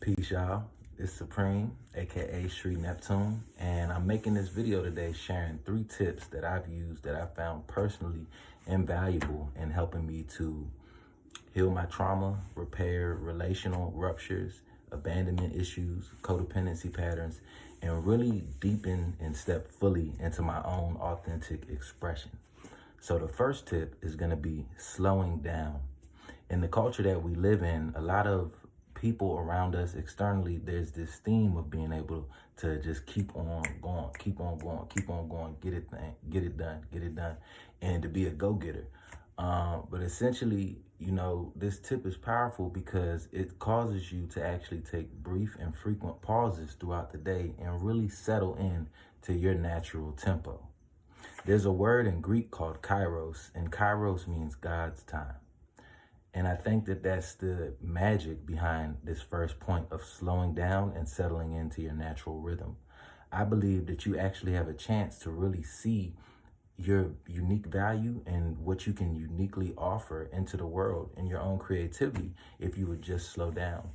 Peace, y'all. It's Supreme, aka Street Neptune, and I'm making this video today sharing 3 tips that I've used that I found personally invaluable in helping me to heal my trauma, repair relational ruptures, abandonment issues, codependency patterns, and really deepen and step fully into my own authentic expression. So the first tip is going to be slowing down. In the culture that we live in, a lot of people around us externally, there's this theme of being able to just keep on going, get it done, and to be a go-getter. But essentially, this tip is powerful because it causes you to actually take brief and frequent pauses throughout the day and really settle in to your natural tempo. There's a word in Greek called kairos, and kairos means God's time. And I think that that's the magic behind this first point of slowing down and settling into your natural rhythm. I believe that you actually have a chance to really see your unique value and what you can uniquely offer into the world and your own creativity if you would just slow down.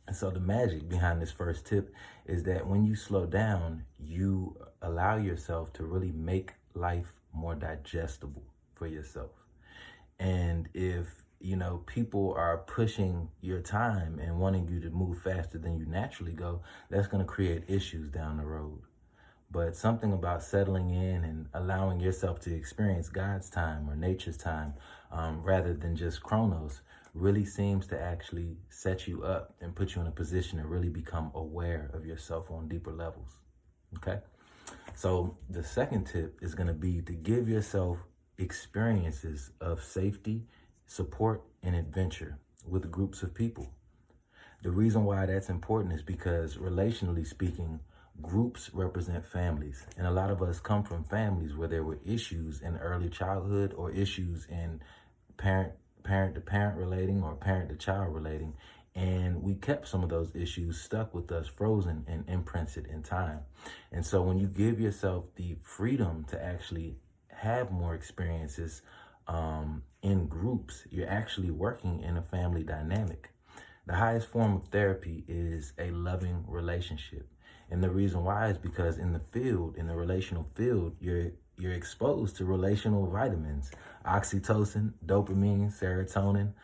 And so the magic behind this first tip is that when you slow down, you allow yourself to really make life more digestible for yourself. And if people are pushing your time and wanting you to move faster than you naturally go, that's going to create issues down the road. But something about settling in and allowing yourself to experience God's time or nature's time, rather than just chronos, really seems to actually set you up and put you in a position to really become aware of yourself on deeper levels. Okay? So the second tip is going to be to give yourself experiences of safety, support, and adventure with groups of people. The reason why that's important is because, relationally speaking, groups represent families. And a lot of us come from families where there were issues in early childhood or issues in parent to parent relating or parent to child relating. And we kept some of those issues stuck with us, frozen and imprinted in time. And so when you give yourself the freedom to actually have more experiences in groups, you're actually working in a family dynamic. The highest form of therapy is a loving relationship. And the reason why is because in the relational field, you're exposed to relational vitamins, oxytocin, dopamine, serotonin,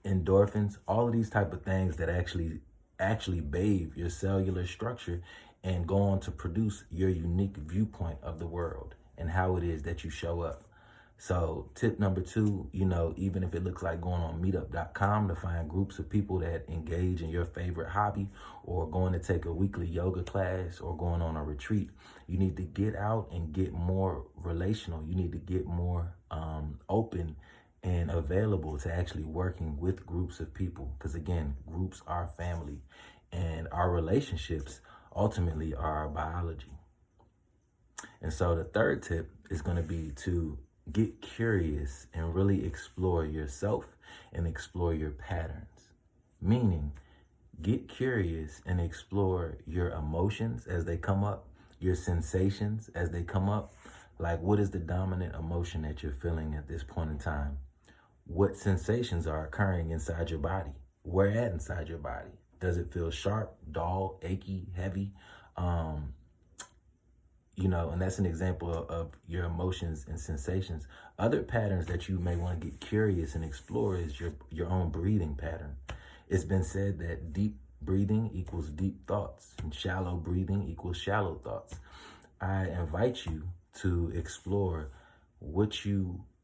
endorphins, all of these type of things that actually bathe your cellular structure and go on to produce your unique viewpoint of the world and how it is that you show up. So tip number 2, even if it looks like going on meetup.com to find groups of people that engage in your favorite hobby, or going to take a weekly yoga class, or going on a retreat, you need to get out and get more relational. You need to get more open and available to actually working with groups of people. Because again, groups are family, and our relationships ultimately are our biology. And so the third tip is going to be to get curious and really explore yourself and explore your patterns. Meaning, get curious and explore your emotions as they come up, your sensations as they come up. Like, what is the dominant emotion that you're feeling at this point in time? What sensations are occurring inside your body? Where at inside your body? Does it feel sharp, dull, achy, heavy? And that's an example of your emotions and sensations. Other patterns that you may want to get curious and explore is your own breathing pattern. It's been said that deep breathing equals deep thoughts, and shallow breathing equals shallow thoughts. I invite you to explore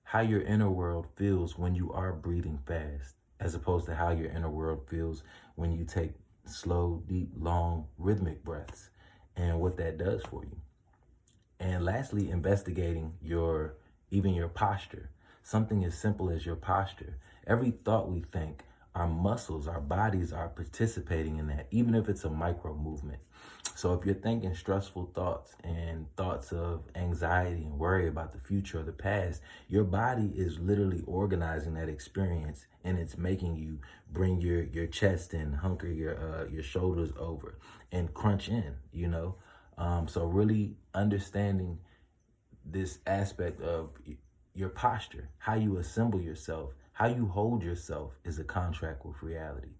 how your inner world feels when you are breathing fast, as opposed to how your inner world feels when you take slow, deep, long, rhythmic breaths, and what that does for you. And lastly, investigating your posture. Something as simple as your posture. Every thought we think, our muscles, our bodies are participating in that, even if it's a micro movement. So if you're thinking stressful thoughts and thoughts of anxiety and worry about the future or the past, your body is literally organizing that experience, and it's making you bring your chest in, hunker your shoulders over, and crunch in, So really understanding this aspect of your posture, how you assemble yourself, how you hold yourself is a contract with reality.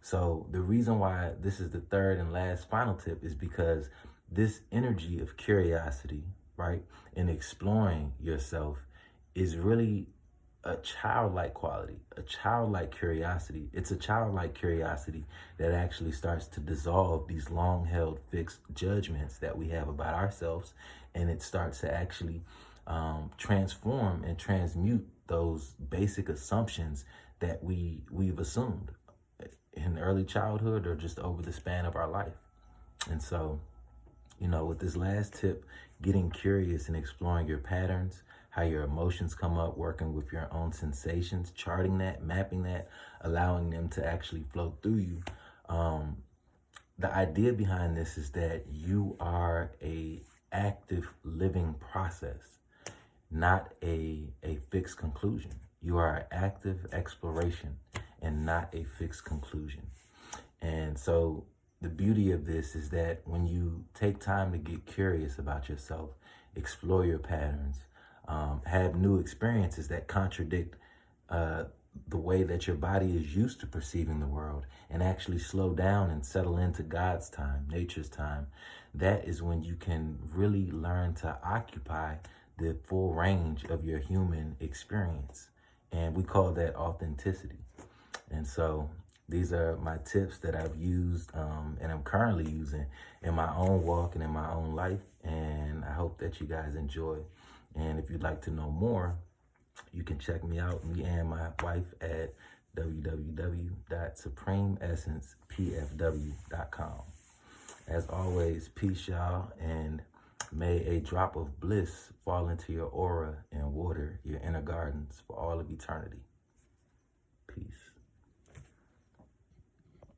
So the reason why this is the third and last final tip is because this energy of curiosity, right, and exploring yourself is really a childlike quality, a childlike curiosity. It's a childlike curiosity that actually starts to dissolve these long-held fixed judgments that we have about ourselves, and it starts to actually transform and transmute those basic assumptions that we've assumed in early childhood or just over the span of our life. And so, with this last tip, getting curious and exploring your patterns, how your emotions come up, working with your own sensations, charting that, mapping that, allowing them to actually flow through you. The idea behind this is that you are a active living process, not a fixed conclusion. You are active exploration and not a fixed conclusion. And so the beauty of this is that when you take time to get curious about yourself, explore your patterns, have new experiences that contradict the way that your body is used to perceiving the world, and actually slow down and settle into God's time, nature's time, that is when you can really learn to occupy the full range of your human experience. And we call that authenticity. And so these are my tips that I've used and I'm currently using in my own walk and in my own life. And I hope that you guys enjoy. And if you'd like to know more, you can check me out, me and my wife, at www.supremeessencepfw.com. As always, peace, y'all, and may a drop of bliss fall into your aura and water your inner gardens for all of eternity. Peace.